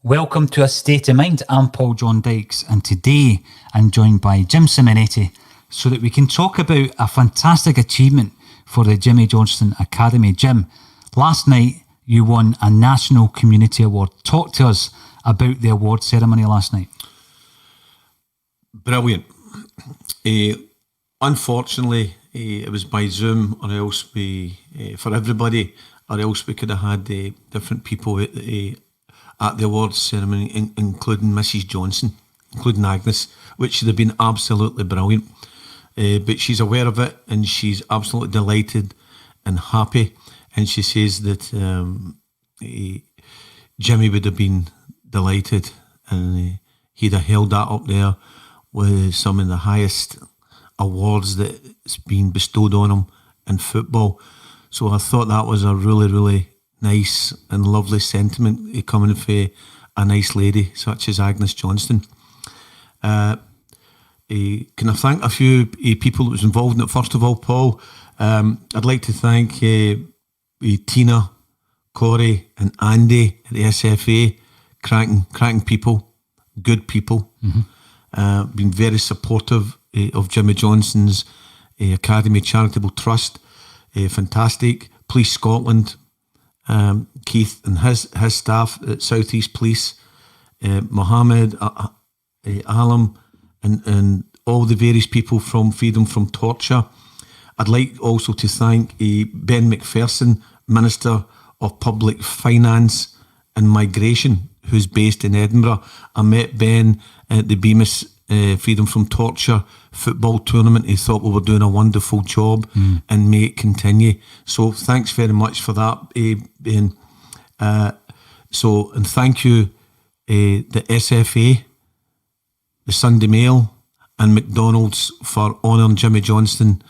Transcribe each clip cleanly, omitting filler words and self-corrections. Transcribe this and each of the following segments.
Welcome to A State of Mind. I'm Paul John Dykes, and today I'm joined by Jim Simonetti so that we can talk about a fantastic achievement for the Jimmy Johnstone Academy. Jim, last night you won a National Community Award. Talk to us about the award ceremony last night. Brilliant. Unfortunately, it was by Zoom, or else we, for everybody, or else we could have had different people at the awards ceremony, including Mrs. Johnson, including Agnes, which should have been absolutely brilliant. But she's aware of it and she's absolutely delighted and happy. And she says that Jimmy would have been delighted and he'd have held that up there with some of the highest awards that's been bestowed on him in football. So I thought that was a really, really nice and lovely sentiment coming from a nice lady such as Agnes Johnston. Can I thank a few people that was involved in it? First of all, Paul, I'd like to thank Tina, Corey and Andy at the SFA, cracking people, good people. Been very supportive of Jimmy Johnston's Academy Charitable Trust. Fantastic. Police Scotland, Keith and his staff at South East Police, Mohammed, Alam, and all the various people from Freedom from Torture. I'd like also to thank Ben McPherson, Minister of Public Finance and Migration, who's based in Edinburgh. I met Ben at the Bemis Freedom from Torture football tournament. He thought we were doing a wonderful job and may it continue. So thanks very much for that, Ben. And thank you, the SFA, the Sunday Mail and McDonald's for honouring Jimmy Johnstone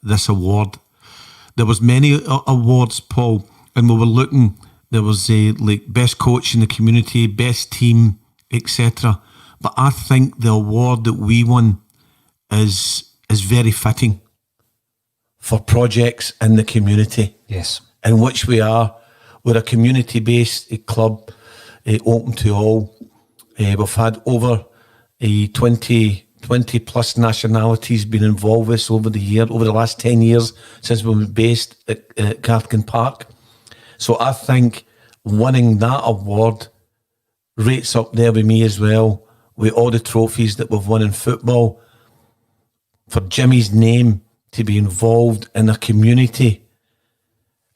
this award. There was many awards, Paul, and we were looking. There was like best coach in the community, best team, etc. But I think the award that we won is very fitting for projects in the community. Yes. In which we are. We're a community-based club, open to all. We've had over 20 plus nationalities been involved with us over the last 10 years since we've been based at Cathkin Park. So I think winning that award rates up there with me as well, with all the trophies that we've won in football. For Jimmy's name to be involved in a community,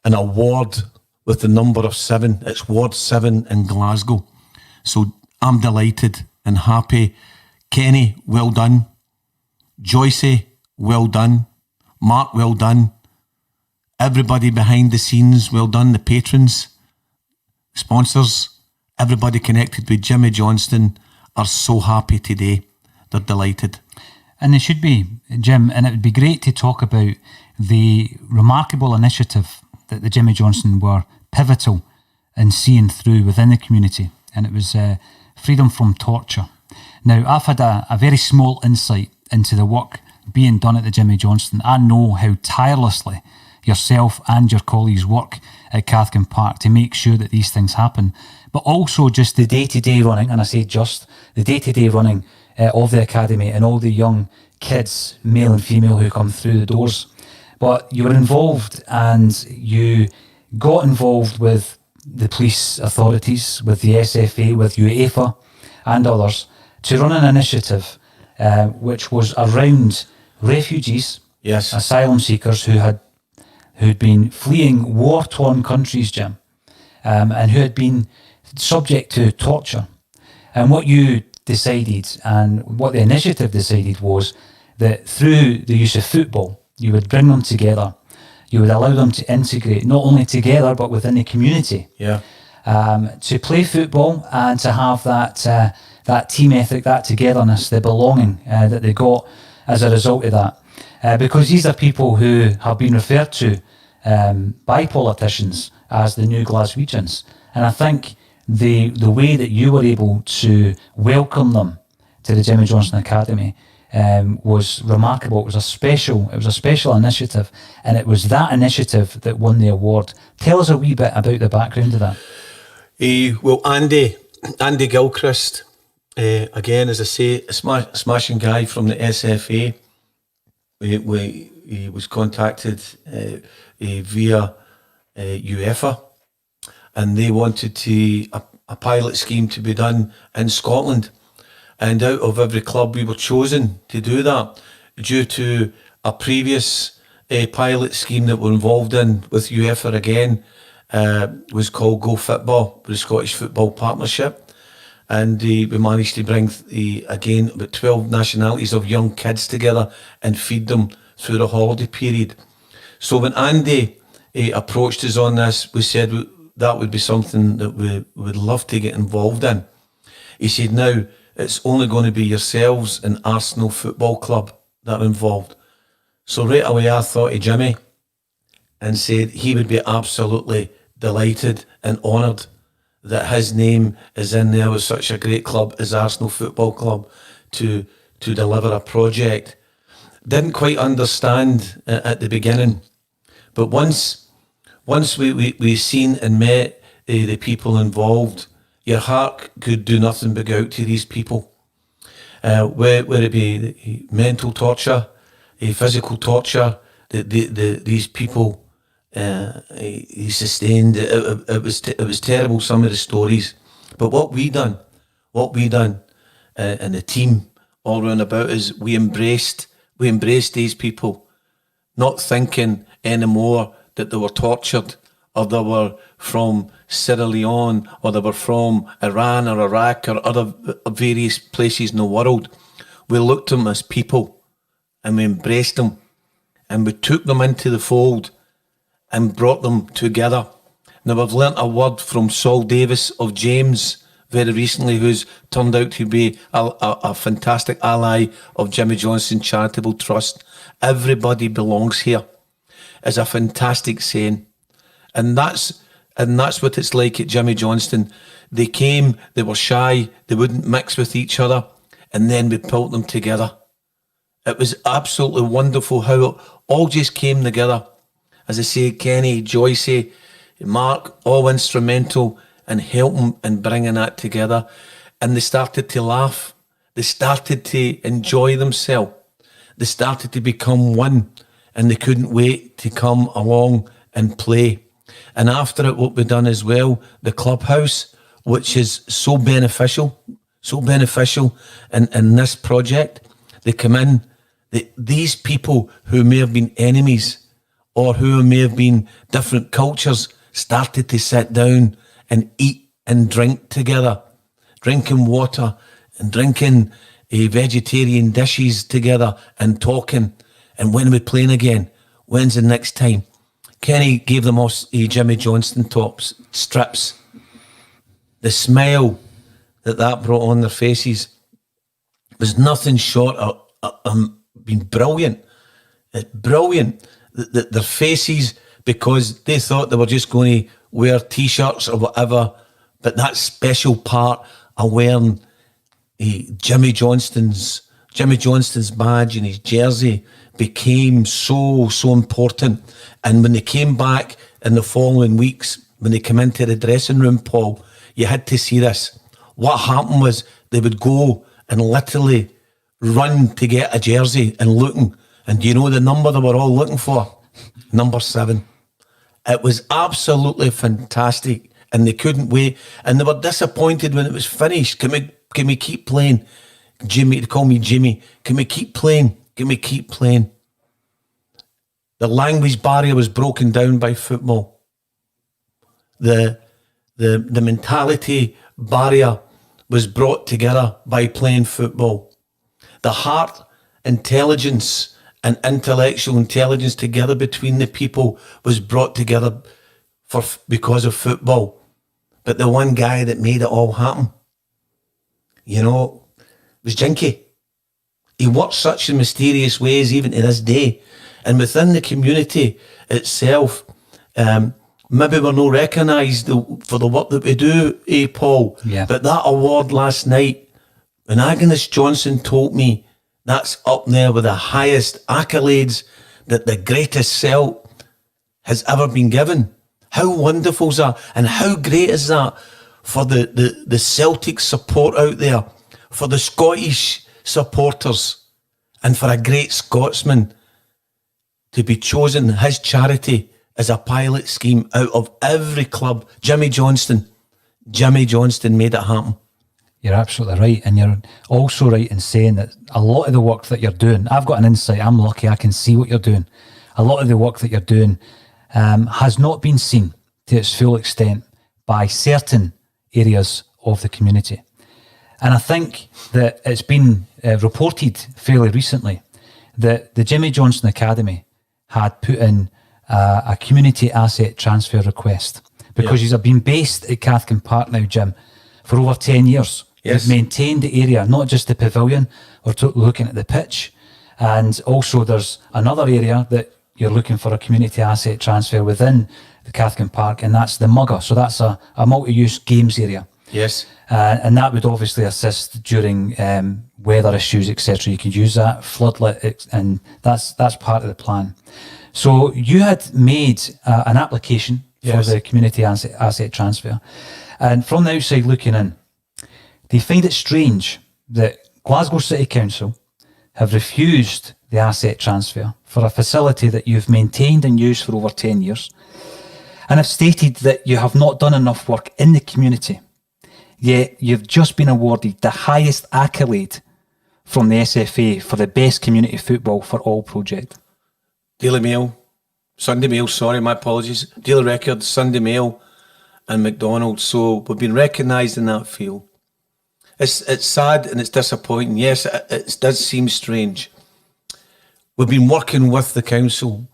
an award with the number of 7, it's Ward 7 in Glasgow. So I'm delighted and happy. Kenny, well done. Joycey, well done. Mark, well done. Everybody behind the scenes, well done. The patrons, sponsors, everybody connected with Jimmy Johnstone are so happy today. They're delighted. And they should be, Jim, and it would be great to talk about the remarkable initiative that the Jimmy Johnstone were pivotal in seeing through within the community, and it was Freedom from Torture. Now, I've had a very small insight into the work being done at the Jimmy Johnstone. I know how tirelessly yourself and your colleagues work at Cathkin Park to make sure that these things happen, but also just the day-to-day running, and I say just, the day-to-day running of the Academy and all the young kids, male and female, who come through the doors. But you were involved and you got involved with the police authorities, with the SFA, with UEFA and others to run an initiative which was around refugees, yes, asylum seekers who'd been fleeing war-torn countries, Jim, and who had been subject to torture. And what you decided and what the initiative decided was that through the use of football, you would bring them together. You would allow them to integrate not only together but within the community. Yeah. To play football and to have that team ethic, that togetherness, the belonging that they got as a result of that. Because these are people who have been referred to by politicians as the new Glaswegians. And I think the way that you were able to welcome them to the Jimmy Johnstone Academy was remarkable. It was a special initiative, and it was that initiative that won the award. Tell us a wee bit about the background of that. Well, Andy Andy Gilchrist, again, as I say, a smashing guy from the SFA. He was contacted via UEFA, and they wanted a pilot scheme to be done in Scotland. And out of every club, we were chosen to do that due to a previous pilot scheme that we're involved in with UEFA again, was called Go Football, the Scottish Football Partnership. And we managed to bring, again, about 12 nationalities of young kids together and feed them through the holiday period. So when Andy approached us on this, we said that would be something that we would love to get involved in. He said, now, it's only going to be yourselves and Arsenal Football Club that are involved. So right away I thought of Jimmy and said he would be absolutely delighted and honoured that his name is in there with such a great club as Arsenal Football Club to deliver a project. Didn't quite understand at the beginning, but once we seen and met the people involved, your heart could do nothing but go out to these people. Whether it be mental torture, physical torture, these people he sustained. It was terrible, some of the stories. But what we done, and the team all round about us, we embraced these people, not thinking anymore that they were tortured or they were from Sierra Leone or they were from Iran or Iraq or other various places in the world. We looked at them as people and we embraced them and we took them into the fold and brought them together. Now I've learnt a word from Saul Davis of James very recently, who's turned out to be a fantastic ally of Jimmy Johnstone Charitable Trust. Everybody belongs here is a fantastic saying. And that's what it's like at Jimmy Johnstone. They came, they were shy, they wouldn't mix with each other, and then we pulled them together. It was absolutely wonderful how it all just came together. As I say, Kenny, Joyce, Mark, all instrumental in helping and bringing that together. And they started to laugh. They started to enjoy themselves. They started to become one, and they couldn't wait to come along and play. And after it, what we've done as well, the clubhouse, which is so beneficial in this project. They come in, these people who may have been enemies or who may have been different cultures started to sit down and eat and drink together, drinking water and drinking vegetarian dishes together and talking. And when are we playing again? When's the next time? Kenny gave them all Jimmy Johnstone tops, strips. The smile that brought on their faces was nothing short of being brilliant. It's brilliant. Their faces, because they thought they were just going to wear T-shirts or whatever, but that special part of wearing Jimmy Johnston's badge and his jersey became so important. And when they came back in the following weeks, when they came into the dressing room, Paul, you had to see this. What happened was they would go and literally run to get a jersey and looking. And do you know the number they were all looking for? Number 7. It was absolutely fantastic. And they couldn't wait. And they were disappointed when it was finished. Can we keep playing? Jimmy, they call me Jimmy. Can we keep playing? Can we keep playing? The language barrier was broken down by football. The mentality barrier was brought together by playing football. The heart, intelligence and intellectual intelligence together between the people was brought together because of football. But the one guy that made it all happen, was Jinky. He worked such in mysterious ways even to this day. And within the community itself, maybe we're not recognised for the work that we do, Paul? Yeah. But that award last night, when Agnes Johnson told me that's up there with the highest accolades that the greatest Celt has ever been given. How wonderful is that? And how great is that for the Celtic support out there, for the Scottish supporters, and for a great Scotsman to be chosen his charity as a pilot scheme out of every club. Jimmy Johnstone made it happen. You're absolutely right. And you're also right in saying that a lot of the work that you're doing, I've got an insight, I'm lucky, I can see what you're doing. A lot of the work that you're doing has not been seen to its full extent by certain areas of the community. And I think that it's been reported fairly recently that the Jimmy Johnstone Academy had put in a community asset transfer request because you have been based at Cathkin Park now, Jim, for over 10 years. Yes. You've maintained the area, not just the pavilion, we're looking at the pitch. And also there's another area that you're looking for a community asset transfer within the Cathkin Park, and that's the Mugger. So that's a multi-use games area. Yes. And that would obviously assist during weather issues, etc. You could use that, floodlit, and that's part of the plan. So you had made an application for the community asset transfer. And from the outside looking in, do you find it strange that Glasgow City Council have refused the asset transfer for a facility that you've maintained and used for over 10 years and have stated that you have not done enough work in the community, yet you've just been awarded the highest accolade from the SFA for the best community football for all project? Daily Mail, Sunday Mail, sorry, my apologies. Daily Record, Sunday Mail and McDonald's. So we've been recognised in that field. It's sad and it's disappointing. Yes, it does seem strange. We've been working with the council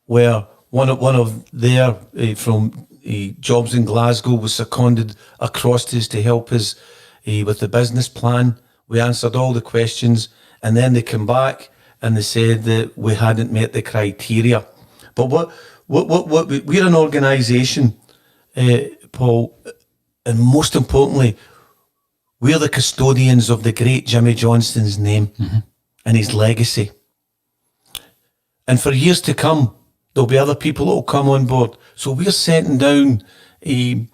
where one of their from jobs in Glasgow was seconded across to us to help us with the business plan. We answered all the questions and then they came back and they said that we hadn't met the criteria. But what we're an organisation, Paul, and most importantly, we're the custodians of the great Jimmy Johnstone's name and his legacy. And for years to come, there'll be other people that will come on board. So we're setting down the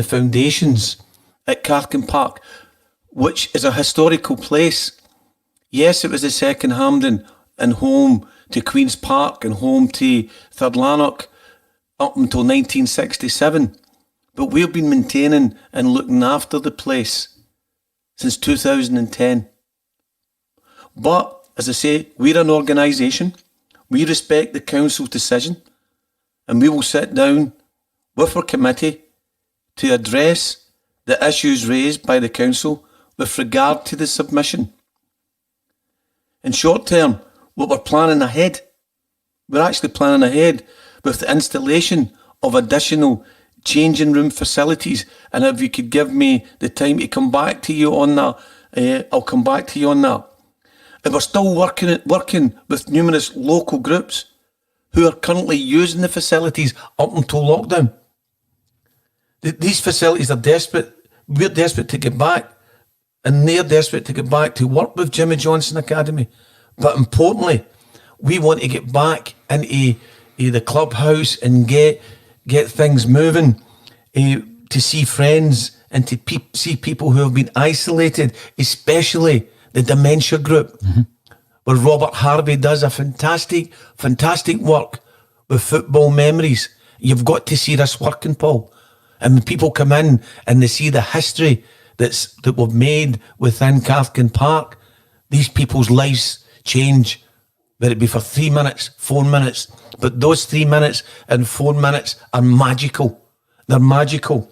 foundations at Cathkin Park, which is a historical place. Yes, it was the second Hampden and home to Queen's Park and home to Third Lanark up until 1967. But we've been maintaining and looking after the place since 2010. But, as I say, we're an organisation. We respect the council's decision and we will sit down with our committee to address the issues raised by the council with regard to the submission. In short term, what we're planning ahead, we're actually planning ahead with the installation of additional changing room facilities. And if you could give me the time to come back to you on that, I'll come back to you on that. And we're still working with numerous local groups who are currently using the facilities up until lockdown. These facilities are desperate. We're desperate to get back, and they're desperate to get back to work with Jimmy Johnstone Academy. But importantly, we want to get back into the clubhouse and get things moving, to see friends and to see people who have been isolated, especially the dementia group, where Robert Harvey does a fantastic work with football memories. You've got to see this working, Paul. And when people come in and they see the history that we've made within Cathkin Park, these people's lives change, whether it be for 3 minutes, 4 minutes. But those 3 minutes and 4 minutes are magical. They're magical.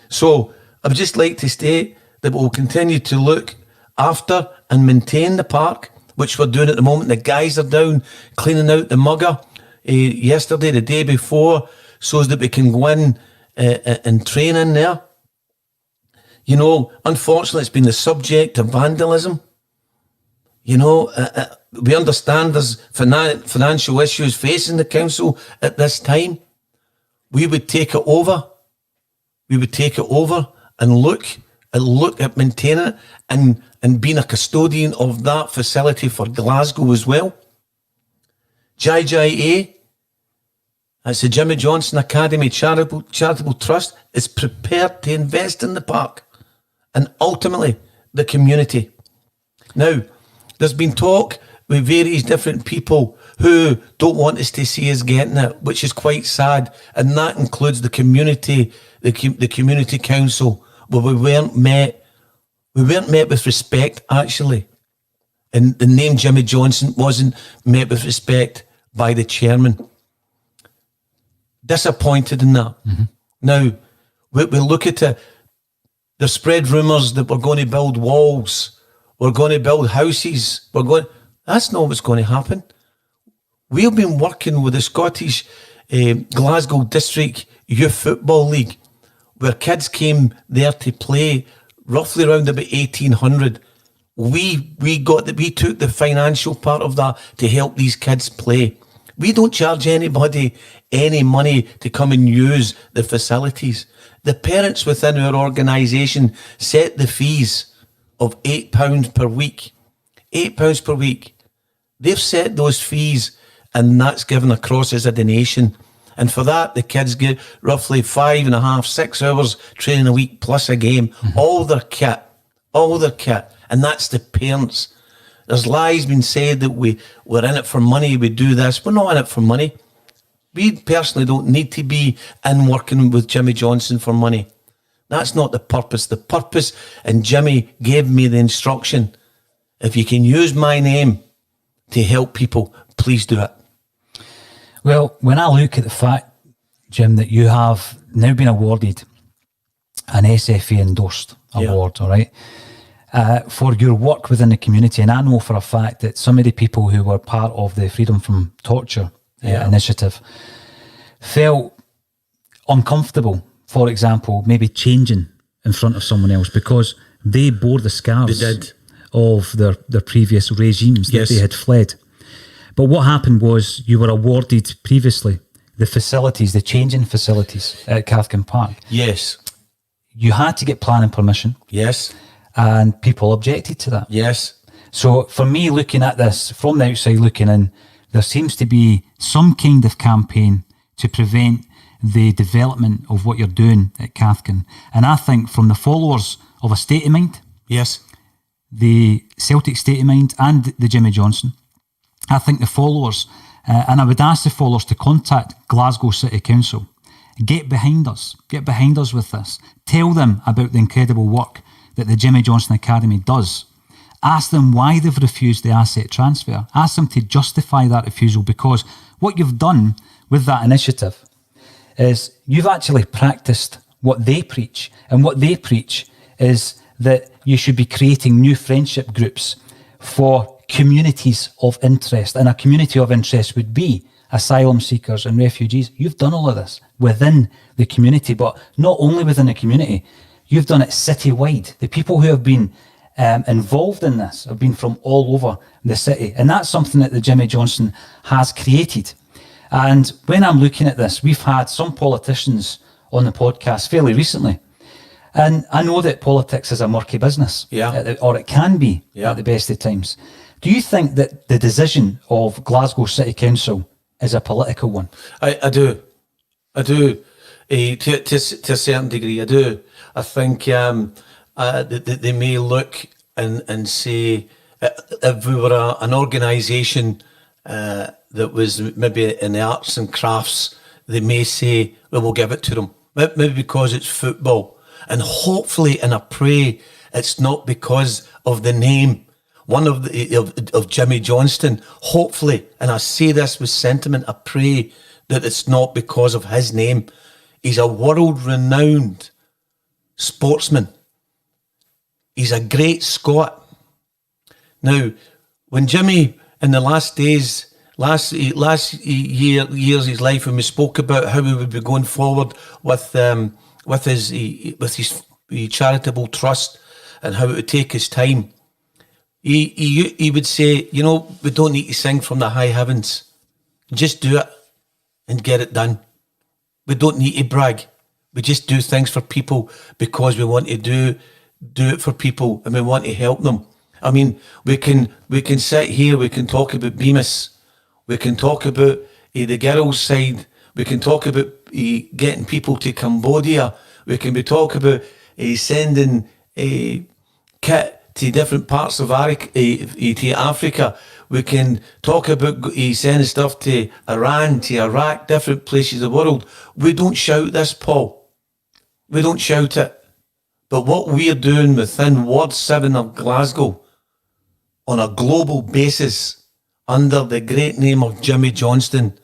So I would just like to state that we'll continue to look after and maintain the park, which we're doing at the moment. The guys are down cleaning out the Mugger yesterday, the day before, so that we can go in and train in there. You know, unfortunately, it's been the subject of vandalism. You know, we understand there's financial issues facing the council at this time. We would take it over. We would take it over and look at maintaining it and being a custodian of that facility for Glasgow as well. JJA That's the Jimmy Johnstone Academy Charitable Trust is prepared to invest in the park and ultimately the community. Now, there's been talk with various different people who don't want us to see us getting it, which is quite sad, and that includes the community, the community council, where we weren't met with respect, actually. And the name Jimmy Johnstone wasn't met with respect by the chairman. Disappointed in that. Mm-hmm. Now, we look at it, they've spread rumours that we're going to build walls, we're going to build houses, that's not what's going to happen. We've been working with the Scottish Glasgow District Youth Football League, where kids came there to play roughly around about 1800. We took the financial part of that to help these kids play. We don't charge anybody any money to come and use the facilities. The parents within our organisation set the fees of £8 per week. £8 per week. They've set those fees, and that's given across as a donation. And for that, the kids get roughly 5.5, 6 hours training a week plus a game. Mm-hmm. All their kit. And that's the parents. There's lies been said that we're in it for money, we do this. We're not in it for money. We personally don't need to be in working with Jimmy Johnstone for money. That's not the purpose. The purpose, and Jimmy gave me the instruction, if you can use my name to help people, please do it. Well, when I look at the fact, Jim, that you have now been awarded an SFA endorsed award, all right, for your work within the community, and I know for a fact that some of the people who were part of the Freedom from Torture initiative felt uncomfortable, for example, maybe changing in front of someone else because they bore the scars of their previous regimes that they had fled. But what happened was you were awarded previously the facilities, the changing facilities at Cathkin Park. Yes. You had to get planning permission. Yes. And people objected to that. Yes. So for me, looking at this from the outside looking in, there seems to be some kind of campaign to prevent the development of what you're doing at Cathkin. And I think from the followers of A State of Mind, yes, the Celtic State of Mind and the Jimmy Johnstone, I think the followers, and I would ask the followers to contact Glasgow City Council, get behind us with this. Tell them about the incredible work that the Jimmy Johnstone Academy does. Ask them why they've refused the asset transfer. Ask them to justify that refusal, because what you've done with that initiative is you've actually practiced what they preach. And what they preach is that you should be creating new friendship groups for communities of interest. And a community of interest would be asylum seekers and refugees. You've done all of this within the community, but not only within the community, you've done it citywide. The people who have been involved in this have been from all over the city. And that's something that the Jimmy Johnstone has created. And when I'm looking at this, we've had some politicians on the podcast fairly recently. And I know that politics is a murky business, or it can be at the best of times. Do you think that the decision of Glasgow City Council is a political one? I do. To a certain degree, I do. I think they may look and say, if we were an organisation that was maybe in the arts and crafts, they may say, well, we'll give it to them. Maybe because it's football. And hopefully, and I pray, it's not because of the name, one of Jimmy Johnstone. Hopefully, and I say this with sentiment, I pray that it's not because of his name. He's a world-renowned sportsman. He's a great Scot. Now, when Jimmy, in the last days, last years of his life, when we spoke about how we would be going forward with his charitable trust and how it would take his time, he would say, you know, we don't need to sing from the high heavens. Just do it and get it done. We don't need to brag. We just do things for people because we want to do it for people and we want to help them. I mean, we can sit here, we can talk about Bemis, we can talk about the girls' side, We can talk about getting people to Cambodia. We can be talk about sending kit to different parts of to Africa. We can talk about sending stuff to Iran, to Iraq, different places of the world. We don't shout this, Paul. We don't shout it. But what we're doing within Ward 7 of Glasgow on a global basis under the great name of Jimmy Johnstone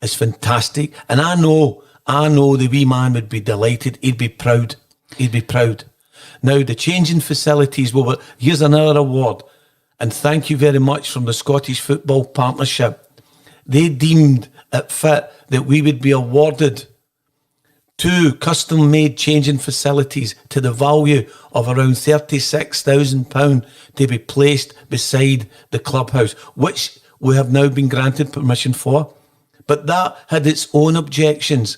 is fantastic. And I know the wee man would be delighted. He'd be proud. He'd be proud. Now, the changing facilities, well, here's another award. And thank you very much from the Scottish Football Partnership. They deemed it fit that we would be awarded 2 custom-made changing facilities to the value of around £36,000 to be placed beside the clubhouse, which we have now been granted permission for. But that had its own objections.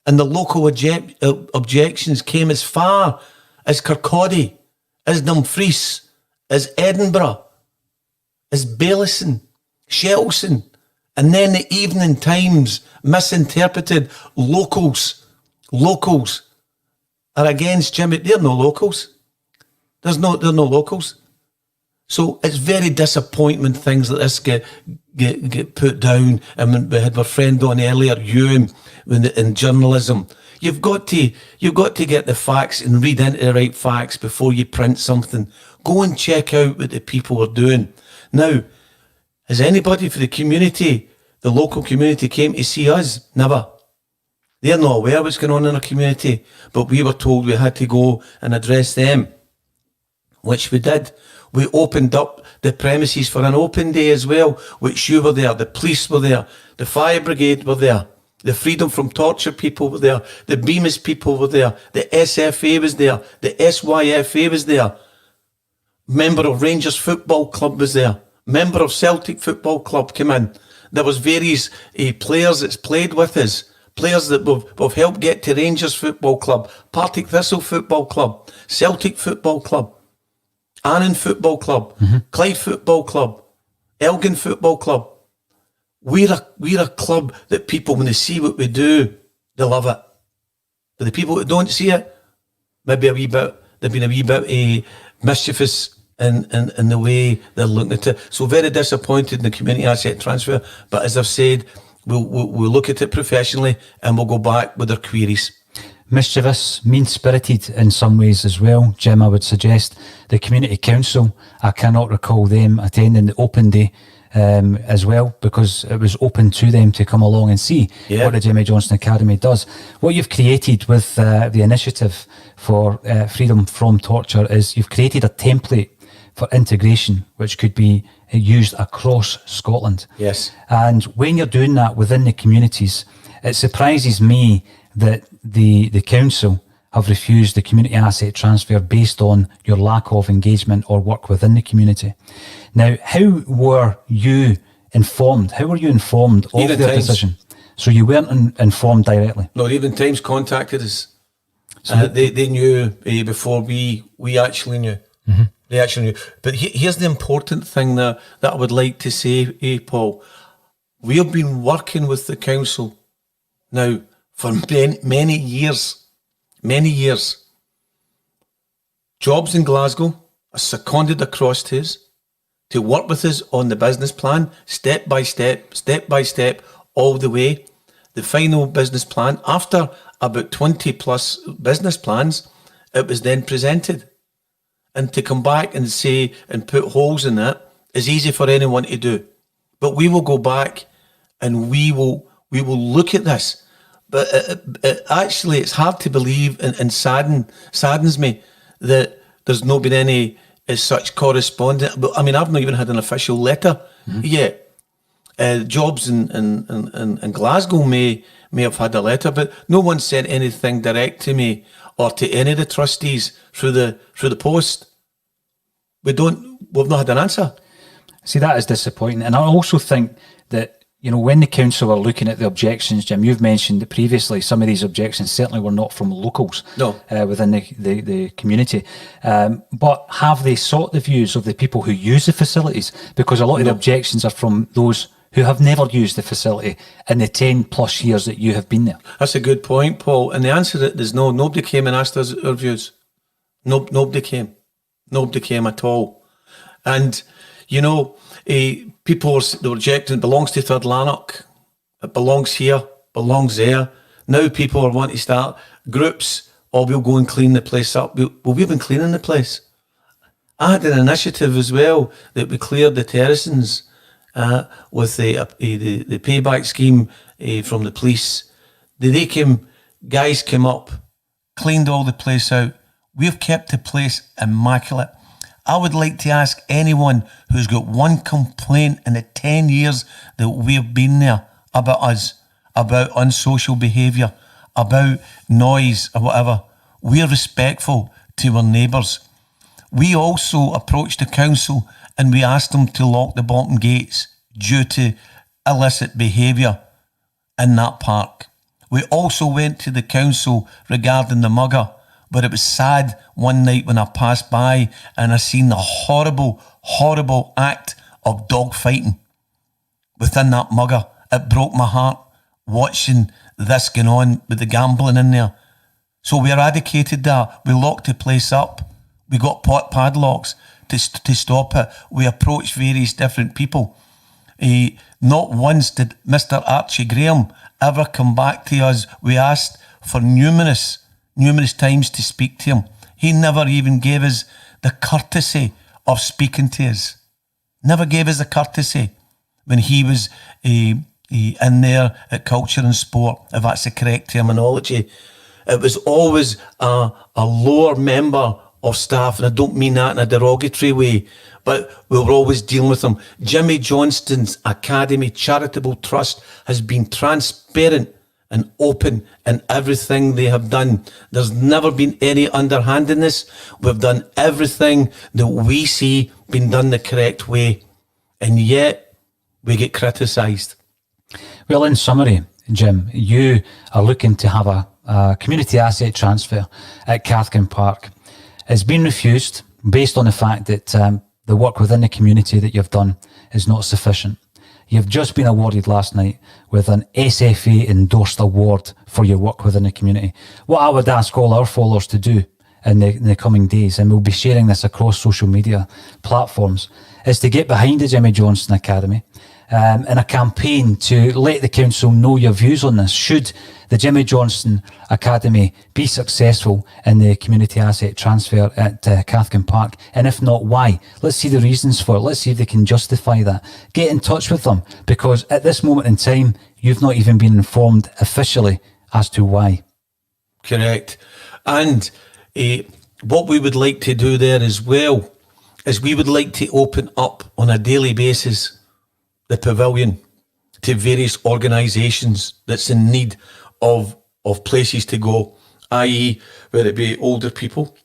And the local objections came as far as Kirkcaldy, as Dumfries, as Edinburgh, as Bailison, Shelton, and then the Evening Times misinterpreted locals. Locals are against Jimmy. They're no locals. They're no locals. So it's very disappointing things like this get put down. And we had our friend on earlier, Ewan, in journalism. You've got to get the facts and read into the right facts before you print something. Go and check out what the people are doing. Now, has anybody for the community, the local community, came to see us? Never. They're not aware what's going on in our community, but we were told we had to go and address them, which we did. We opened up the premises for an open day as well, which you were there, the police were there, the fire brigade were there, the Freedom from Torture people were there, the Bemis people were there, the SFA was there, the SYFA was there, member of Rangers Football Club was there, member of Celtic Football Club came in. There was various players that's played with us, players that we've helped get to Rangers Football Club, Partick Thistle Football Club, Celtic Football Club, Annan Football Club, Clyde Football Club, Elgin Football Club. We're a club that people, when they see what we do, they love it. But the people who don't see it, maybe they've been a wee bit mischievous in the way they're looking at it. So very disappointed in the community asset transfer. But as I've said, we'll look at it professionally and we'll go back with our queries. Mischievous, mean-spirited in some ways as well, Jim, I would suggest. The Community Council, I cannot recall them attending the open day as well, because it was open to them to come along and see what the Jimmy Johnstone Academy does. What you've created with the initiative for Freedom from Torture is you've created a template for integration, which could be used across Scotland. Yes. And when you're doing that within the communities, it surprises me that the council have refused the community asset transfer based on your lack of engagement or work within the community. Now, how were you informed? How were you informed of their decision? So you weren't informed directly? No, the Evening Times contacted us. So they knew before we actually knew. Mm-hmm. They actually knew. But here's the important thing that I would like to say, Paul. We have been working with the council now for many years. Many years. Jobs in Glasgow are seconded across to us to work with us on the business plan, step by step, all the way. The final business plan, after about 20 plus business plans, it was then presented. And to come back and say and put holes in it is easy for anyone to do. But we will go back and we will look at this. But actually, it's hard to believe and saddens me that there's not been any as such correspondence. But I mean, I've not even had an official letter yet. Jobs in Glasgow may have had a letter, but no one sent anything direct to me or to any of the trustees through the post. We've not had an answer. See, that is disappointing. And I also think that, you know, when the council are looking at the objections, Jim, you've mentioned that previously some of these objections certainly were not from locals within the community. But have they sought the views of the people who use the facilities? Because a lot of the objections are from those who have never used the facility in the 10 plus years that you have been there? That's a good point, Paul. And the answer is no. Nobody came and asked us our views. Nobody came. Nobody came at all. And, you know, people they were rejecting it belongs to Third Lanark. It belongs here, belongs there. Now people are wanting to start groups. Oh, we'll go and clean the place up. We've been cleaning the place. I had an initiative as well that we cleared the terracings with the payback scheme from the police. Guys came up, cleaned all the place out. We've kept the place immaculate. I would like to ask anyone who's got one complaint in the 10 years that we've been there about us, about unsocial behaviour, about noise or whatever. We're respectful to our neighbours. We also approached the council and we asked them to lock the bottom gates due to illicit behaviour in that park. We also went to the council regarding the mugger, but it was sad one night when I passed by and I seen the horrible, horrible act of dog fighting within that mugger. It broke my heart watching this going on with the gambling in there. So we eradicated that. We locked the place up. We got padlocks to stop it. We approached various different people. Not once did Mr. Archie Graham ever come back to us. We asked for numerous times to speak to him. He never even gave us the courtesy of speaking to us. Never gave us the courtesy when he was in there at Culture and Sport, if that's the correct terminology. It was always a lower member of staff, and I don't mean that in a derogatory way, but we were always dealing with them. Jimmy Johnstone's Academy Charitable Trust has been transparent and open in everything they have done. There's never been any underhandedness. We've done everything that we see being done the correct way, and yet we get criticised. Well, in summary, Jim, you are looking to have a community asset transfer at Cathkin Park. It's been refused based on the fact that the work within the community that you've done is not sufficient. You've just been awarded last night with an SFA endorsed award for your work within the community. What I would ask all our followers to do in the coming days, and we'll be sharing this across social media platforms, is to get behind the Jimmy Johnstone Academy in a campaign to let the council know your views on this. Should the Jimmy Johnstone Academy be successful in the community asset transfer at Cathkin Park? And if not, why? Let's see the reasons for it. Let's see if they can justify that. Get in touch with them, because at this moment in time, you've not even been informed officially as to why. Correct. And what we would like to do there as well is we would like to open up on a daily basis the pavilion to various organisations that's in need of places to go, i.e. whether it be older people,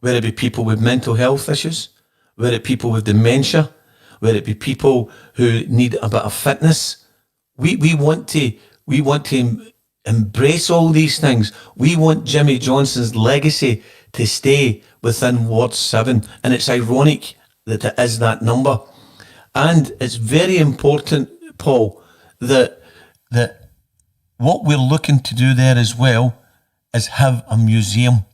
whether it be people with mental health issues, whether it be people with dementia, whether it be people who need a bit of fitness. We want to embrace all these things. We want Jimmy Johnstone's legacy to stay within Ward 7, and it's ironic that it is that number. And it's very important, Paul, that what we're looking to do there as well is have a museum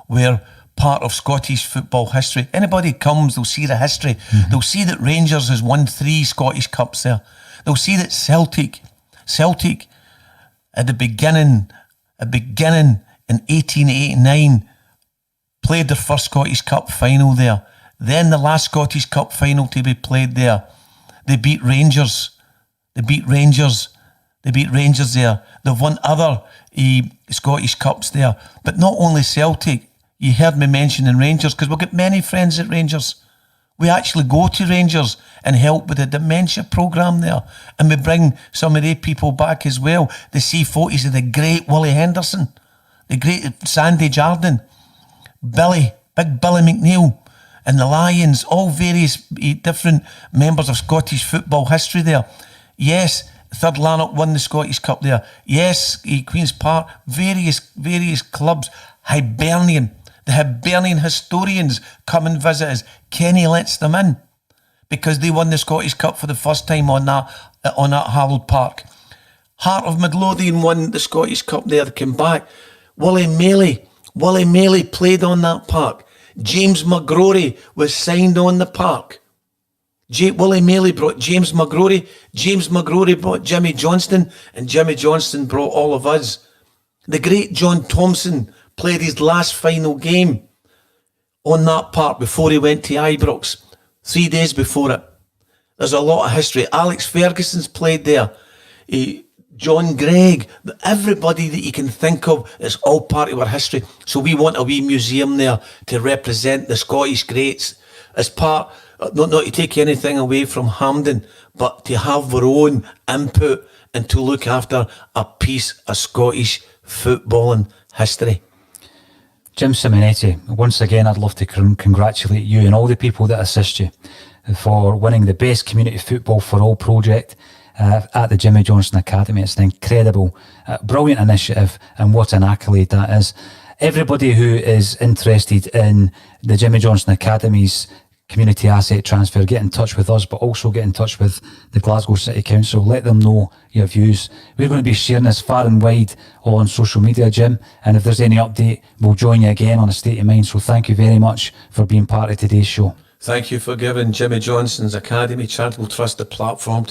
where part of Scottish football history. Anybody comes, they'll see the history. Mm-hmm. They'll see that Rangers has won 3 Scottish Cups there. They'll see that Celtic at the beginning in 1889 played their first Scottish Cup final there. Then the last Scottish Cup final to be played there, they beat Rangers. They beat Rangers there. They've won other Scottish Cups there. But not only Celtic, you heard me mentioning Rangers, because we've got many friends at Rangers. We actually go to Rangers and help with the dementia programme there. And we bring some of the people back as well. They see photos of the great Willie Henderson, the great Sandy Jardine, Big Billy McNeil, and the Lions, all various different members of Scottish football history there. Yes, Third Lanark won the Scottish Cup there. Yes, Queen's Park, various clubs. The Hibernian historians come and visit us. Kenny lets them in because they won the Scottish Cup for the first time on that Harold Park. Heart of Midlothian won the Scottish Cup there. They came back. Willie Maley played on that park. James McGrory was signed on the park. Willie Maley brought James McGrory. James McGrory brought Jimmy Johnstone, and Jimmy Johnstone brought all of us. The great John Thompson played his last final game on that park before he went to Ibrox, 3 days before it. There's a lot of history. Alex Ferguson's played there. John Gregg, everybody that you can think of, is all part of our history. So we want a wee museum there to represent the Scottish greats as part, not to take anything away from Hampden, but to have our own input and to look after a piece of Scottish footballing history. Jim Simonetti, once again, I'd love to congratulate you and all the people that assist you for winning the Best Community Football for All project at the Jimmy Johnstone Academy. It's an incredible, brilliant initiative, and what an accolade that is. Everybody who is interested in the Jimmy Johnstone Academy's community asset transfer, get in touch with us, but also get in touch with the Glasgow City Council. Let them know your views. We're going to be sharing this far and wide on social media, Jim, and if there's any update, we'll join you again on A State of Mind. So thank you very much for being part of today's show. Thank you for giving Jimmy Johnstone's Academy Charitable Trust the platform to